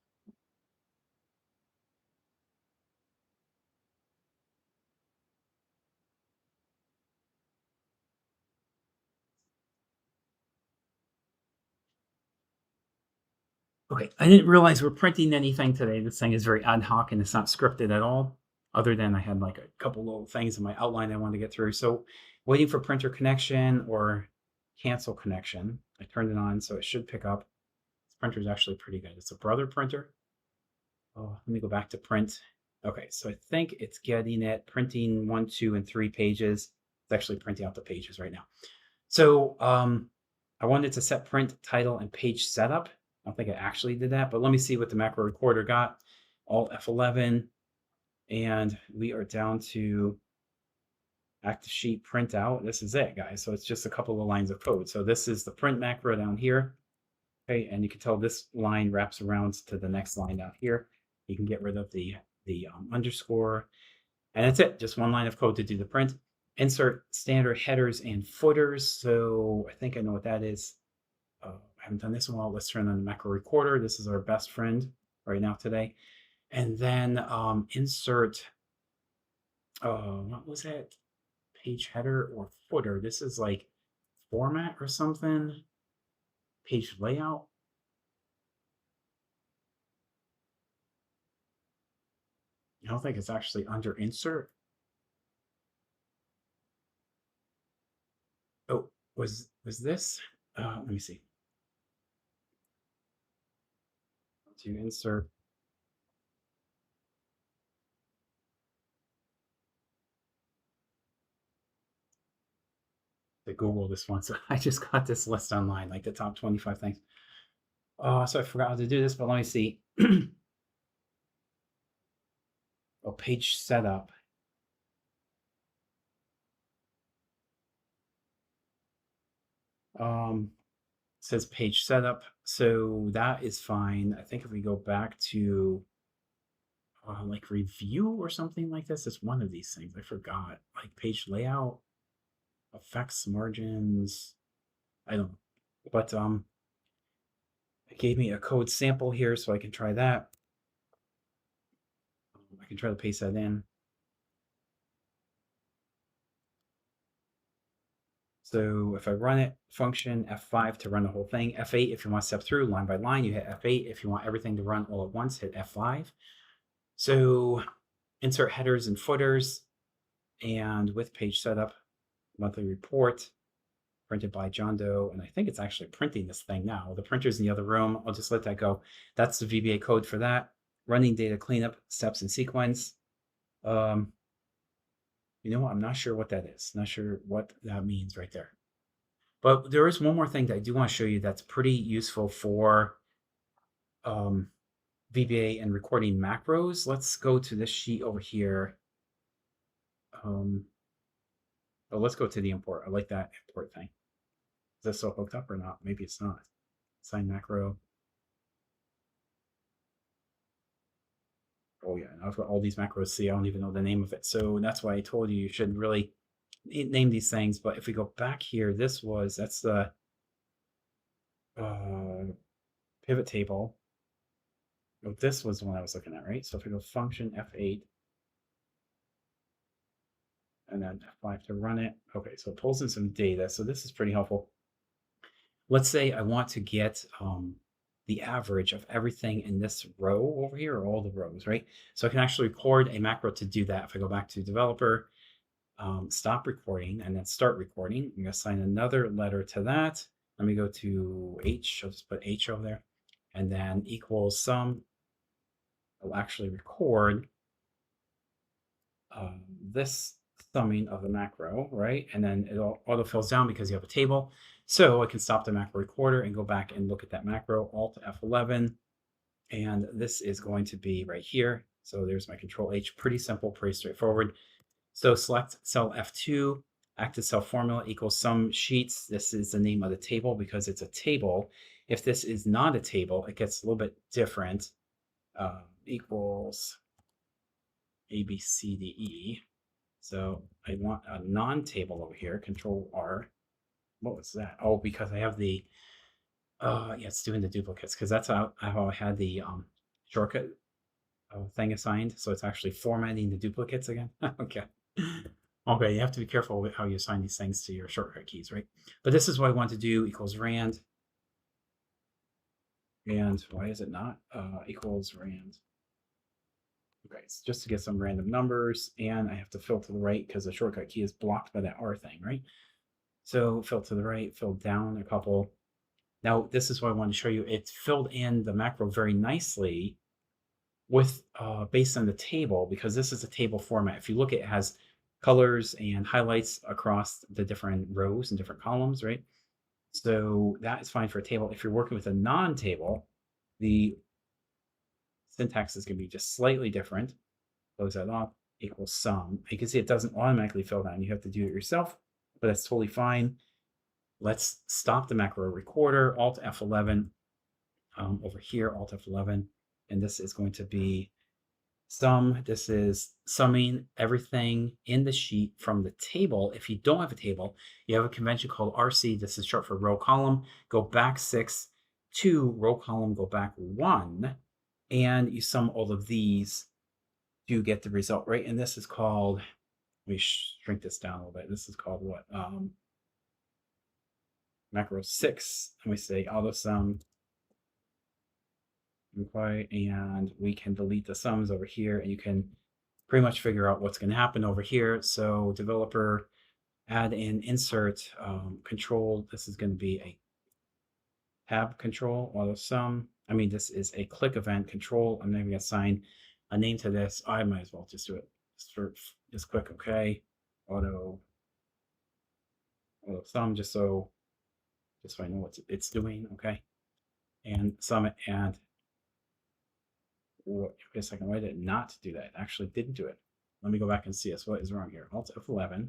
Okay, I didn't realize we're printing anything today. This thing is very ad hoc and it's not scripted at all. other than I had like a couple little things in my outline I wanted to get through. So waiting for printer connection or cancel connection. I turned it on, so it should pick up. This printer is actually pretty good. It's a Brother printer. Oh, let me go back to print. Okay, so I think it's getting it, printing 1, 2, and 3 pages. It's actually printing out the pages right now. So I wanted to set print, title, and page setup. I don't think I actually did that, but let me see what the macro recorder got. Alt F11, and we are down to active sheet print out. This is it, guys. So it's just a couple of lines of code. So this is the print macro down here. Okay, and you can tell this line wraps around to the next line down here. You can get rid of the underscore, and that's it. Just one line of code to do the print. Insert standard headers and footers. So I think I know what that is. I haven't done this in a while. Let's turn on the macro recorder. This is our best friend right now today. And then insert, what was that? Page header or footer. This is like format or something. Page layout. I don't think it's actually under insert. Oh, was this? Let me see. To insert. To Google this one. So I just got this list online, like the top 25 things. So I forgot how to do this, but let me see. Oh, page setup. Says page setup, so that is fine. I think if we go back to like review or something like this, it's one of these things. I forgot. Like page layout, effects, margins. I don't know. But it gave me a code sample here, so I can try that. I can try to paste that in. So if I run it, function F5 to run the whole thing, F8 if you want to step through line by line, you hit F8. If you want everything to run all at once, hit F5. So insert headers and footers, and with page setup, monthly report, printed by John Doe, and I think it's actually printing this thing now. The printer's in the other room. I'll just let that go. That's the VBA code for that. Running data cleanup, steps in sequence. You know what? I'm not sure what that is. Not sure what that means right there. But there is one more thing that I do want to show you that's pretty useful for VBA and recording macros. Let's go to this sheet over here. Oh, let's go to the import. I like that import thing. Is this still hooked up or not? Maybe it's not. Sign macro. Oh yeah, I've got all these macros. See, I don't even know the name of it. So that's why I told you should really name these things. But if we go back here, that's the pivot table. Oh, this was the one I was looking at, right? So if we go function F8 and then F5 to run it. Okay, so it pulls in some data. So this is pretty helpful. Let's say I want to get the average of everything in this row over here, or all the rows, right? So I can actually record a macro to do that. If I go back to developer, stop recording, and then start recording, I'm gonna assign another letter to that. Let me go to H, I'll just put H over there, and then equals sum. I'll actually record this summing of the macro, right? And then it auto fills down because you have a table. So I can stop the macro recorder and go back and look at that macro, Alt F11. And this is going to be right here. So there's my Control H, pretty simple, pretty straightforward. So select cell F2, active cell formula equals sum sheets. This is the name of the table because it's a table. If this is not a table, it gets a little bit different. Equals A, B, C, D, E. So I want a non-table over here, Control R. What was that? Oh, because I have the, yeah, it's doing the duplicates because that's how I had the shortcut thing assigned. So it's actually formatting the duplicates again. Okay. Okay, you have to be careful with how you assign these things to your shortcut keys, right? But this is what I want to do, equals rand. And why is it not equals rand? Okay, it's just to get some random numbers, and I have to fill to the right because the shortcut key is blocked by that R thing, right? So fill to the right, fill down a couple. Now, this is what I want to show you. It's filled in the macro very nicely with based on the table, because this is a table format. If you look, it has colors and highlights across the different rows and different columns, right? So that is fine for a table. If you're working with a non-table, the syntax is going to be just slightly different. Close that off, equals sum. You can see it doesn't automatically fill down. You have to do it yourself, but that's totally fine. Let's stop the macro recorder, Alt F11 over here, Alt F11, and this is going to be sum. This is summing everything in the sheet from the table. If you don't have a table, you have a convention called RC. This is short for row column. Go back 6 to row column, go back 1, and you sum all of these to get the result, right? And this is called, let me shrink this down a little bit. This is called what? Macro 6. And we say auto sum. Okay, and we can delete the sums over here, and you can pretty much figure out what's going to happen over here. So developer, add in insert control. This is going to be a tab control, auto sum. I mean, this is a click event control. I'm going to assign a name to this. I might as well just do it. Just click OK, auto sum, just so I know what it's doing. Okay, and sum it. And wait a second, why did it not do that? It actually didn't do it. Let me go back and see this. What is wrong here? Alt F11.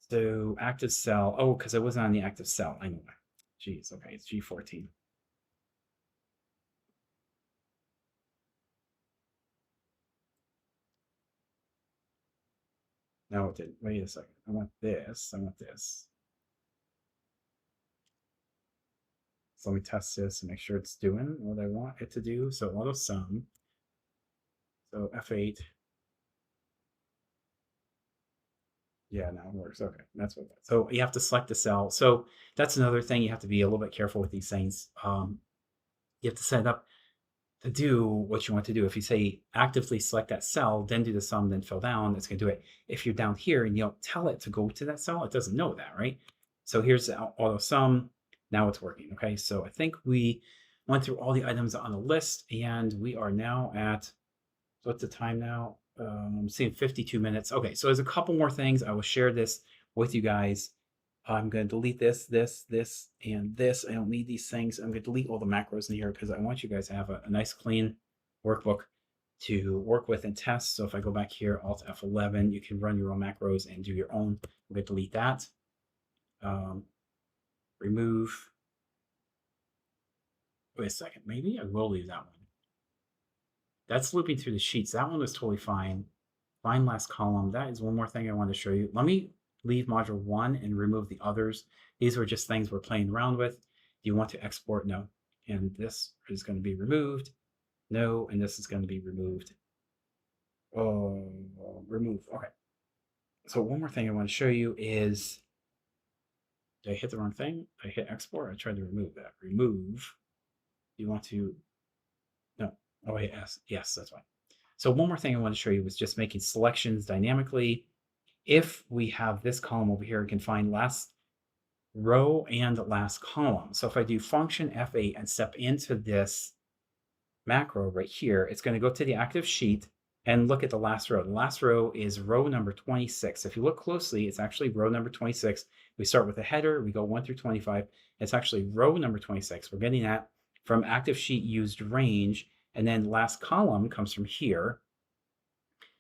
So active cell. Oh, because it wasn't on the active cell. I know why. Geez, okay, it's G14. No, it didn't. Wait a second. I want this. I want this. So let me test this and make sure it's doing what I want it to do. So auto sum. So F8. Yeah, now it works. Okay, that's what. So you have to select the cell. So that's another thing. You have to be a little bit careful with these things. You have to set it up to do what you want to do. If you say actively select that cell, then do the sum, then fill down, it's going to do it. If you're down here and you don't tell it to go to that cell, it doesn't know that, right? So here's the auto sum. Now it's working. Okay, so I think we went through all the items on the list, and we are now at, what's the time now? I'm seeing 52 minutes. Okay, so there's a couple more things. I will share this with you guys. I'm going to delete this, and this. I don't need these things. I'm going to delete all the macros in here because I want you guys to have a nice clean workbook to work with and test. So if I go back here, Alt F11, you can run your own macros and do your own. I'm going to delete that. Remove. Wait a second. Maybe I will leave that one. That's looping through the sheets. That one was totally fine. Find last column. That is one more thing I want to show you. Let me leave module 1 and remove the others. These were just things we're playing around with. Do you want to export? No. And this is going to be removed. No. And this is going to be removed. Oh, remove. Okay. So one more thing I want to show you is, did I hit the wrong thing? I hit export. I tried to remove that. Remove. You want to, no. Oh, yes. Yes, that's fine. So one more thing I want to show you was just making selections dynamically. If we have this column over here, we can find last row and last column. So if I do function F8 and step into this macro right here, it's going to go to the active sheet and look at the last row. The last row is row number 26. If you look closely, it's actually row number 26. We start with the header, we go 1 through 25. It's actually row number 26. We're getting that from active sheet used range, and then last column comes from here.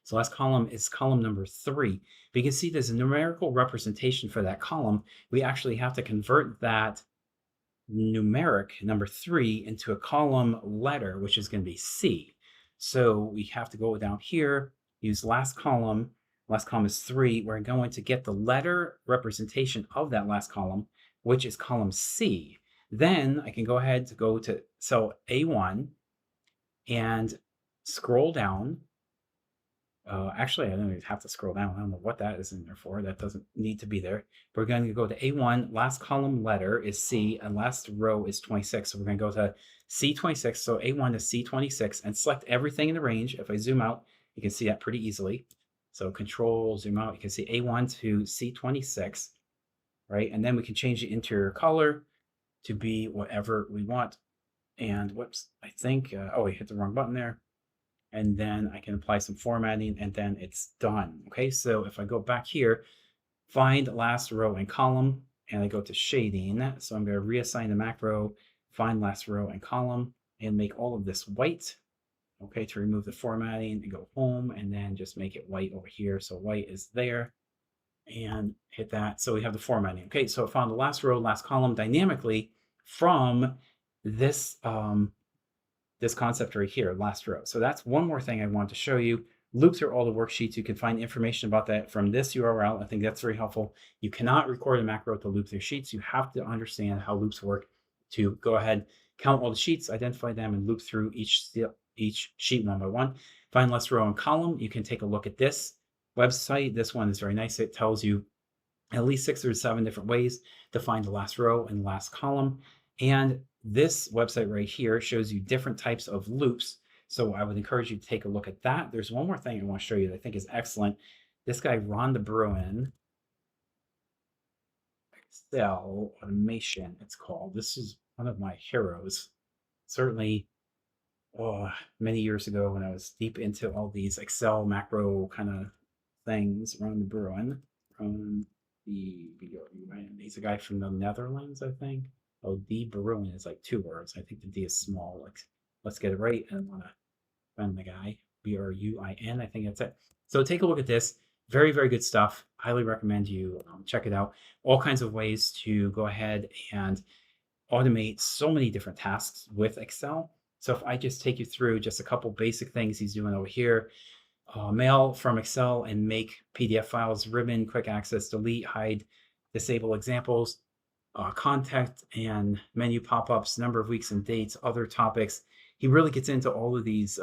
So last column is column number 3. But you can see there's a numerical representation for that column. We actually have to convert that numeric number 3 into a column letter, which is going to be C. So we have to go down here, use last column. Last column is 3. We're going to get the letter representation of that last column, which is column C. Then I can go ahead to go to cell A1 and scroll down Actually, I don't even have to scroll down. I don't know what that is in there for. That doesn't need to be there. We're going to go to A1. Last column letter is C, and last row is 26. So we're going to go to C26. So A1 to C26 and select everything in the range. If I zoom out, you can see that pretty easily. So control, zoom out. You can see A1 to C26, right? And then we can change the interior color to be whatever we want. And whoops, I think, oh, we hit the wrong button there. And then I can apply some formatting and then it's done. Okay, so if I go back here, find last row and column, and I go to shading. So I'm going to reassign the macro, find last row and column, and make all of this white. Okay, to remove the formatting and go home, and then just make it white over here. So white is there, and hit that. So we have the formatting. Okay, so I found the last row, last column dynamically from this this concept right here, last row. So that's one more thing I want to show you. Loop through all the worksheets. You can find information about that from this URL. I think that's very helpful. You cannot record a macro to loop through sheets. You have to understand how loops work to go ahead, count all the sheets, identify them, and loop through each sheet one by one. Find last row and column. You can take a look at this website. This one is very nice. It tells you at least 6 or 7 different ways to find the last row and the last column. And this website right here shows you different types of loops. So I would encourage you to take a look at that. There's one more thing I want to show you that I think is excellent. This guy, Ron DeBruin, Excel Automation, it's called. This is one of my heroes. Certainly, many years ago when I was deep into all these Excel macro kind of things, Ron DeBruin. He's a guy from the Netherlands, I think. Oh, D Bruin is like 2 words. I think the D is small. Like, let's get it right. And I want to find the guy. Bruin. I think that's it. So take a look at this. Very, very good stuff. Highly recommend you check it out. All kinds of ways to go ahead and automate so many different tasks with Excel. So if I just take you through just a couple basic things he's doing over here, mail from Excel and make PDF files, ribbon, quick access, delete, hide, disable examples, contact and menu pop-ups, number of weeks and dates, other topics. He really gets into all of these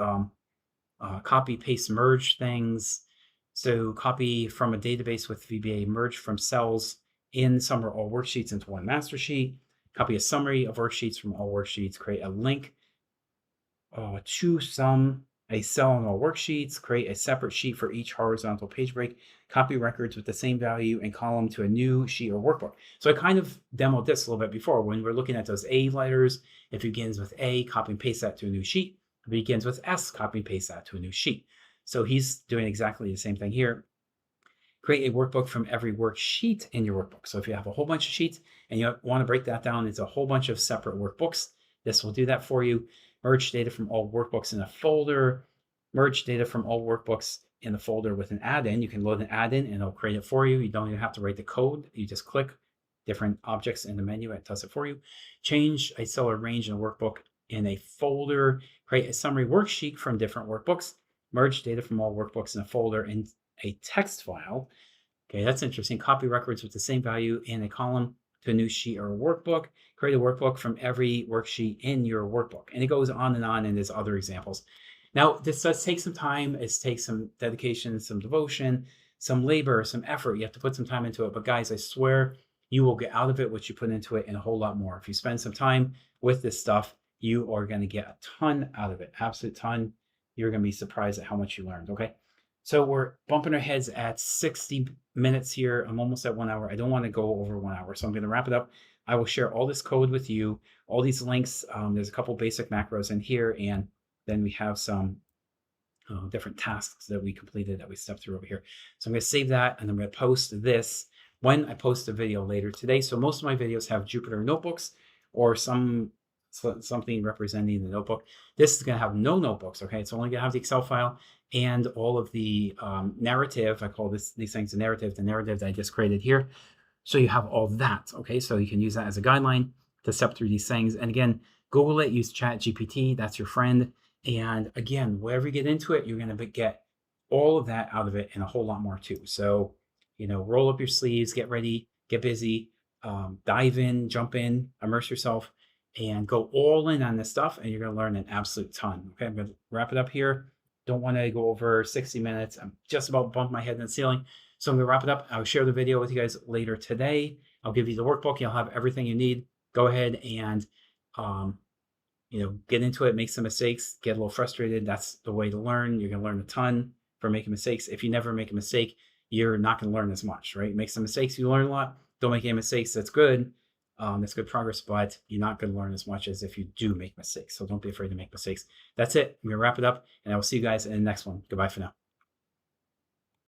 copy, paste, merge things. So copy from a database with VBA, merge from cells in some or all worksheets into one master sheet, copy a summary of worksheets from all worksheets, create a link to a cell in all worksheets, create a separate sheet for each horizontal page break, copy records with the same value and column to a new sheet or workbook. So I kind of demoed this a little bit before when we're looking at those A letters. If it begins with A, copy and paste that to a new sheet. If it begins with S, copy and paste that to a new sheet. So he's doing exactly the same thing here. Create a workbook from every worksheet in your workbook. So if you have a whole bunch of sheets and you want to break that down into a whole bunch of separate workbooks, this will do that for you. Merge data from all workbooks in a folder, merge data from all workbooks in the folder with an add-in. You can load an add-in and it'll create it for you. You don't even have to write the code. You just click different objects in the menu. It does it for you. Change a cell or range in a workbook in a folder. Create a summary worksheet from different workbooks. Merge data from all workbooks in a folder in a text file. Okay, that's interesting. Copy records with the same value in a column to a new sheet or a workbook. Create a workbook from every worksheet in your workbook. And it goes on, and there's other examples. Now, this does take some time. It takes some dedication, some devotion, some labor, some effort. You have to put some time into it. But guys, I swear you will get out of it what you put into it and a whole lot more. If you spend some time with this stuff, you are going to get a ton out of it, absolute ton. You're going to be surprised at how much you learned, okay? So we're bumping our heads at 60 minutes here. I'm almost at 1 hour. I don't want to go over 1 hour, so I'm going to wrap it up. I will share all this code with you, all these links. There's a couple basic macros in here, and then we have some different tasks that we completed that we stepped through over here. So I'm going to save that, and I'm going to post this when I post a video later today. So most of my videos have Jupyter notebooks or something representing the notebook. This is going to have no notebooks, okay? It's only going to have the Excel file and all of the narrative. I call these things the narrative that I just created here. So you have all that, okay? So you can use that as a guideline to step through these things. And again, Google it, use ChatGPT, that's your friend. And again, wherever you get into it, you're going to get all of that out of it and a whole lot more too. So, roll up your sleeves, get ready, get busy, dive in, jump in, immerse yourself, and go all in on this stuff. And you're going to learn an absolute ton. Okay, I'm going to wrap it up here. Don't want to go over 60 minutes. I'm just about bumping my head in the ceiling. So I'm going to wrap it up. I'll share the video with you guys later today. I'll give you the workbook. You'll have everything you need. Go ahead and, get into it, make some mistakes, get a little frustrated. That's the way to learn. You're going to learn a ton from making mistakes. If you never make a mistake, you're not going to learn as much, right? Make some mistakes, you learn a lot. Don't make any mistakes. That's good. That's good progress, but you're not going to learn as much as if you do make mistakes. So don't be afraid to make mistakes. That's it. I'm going to wrap it up, and I will see you guys in the next one. Goodbye for now.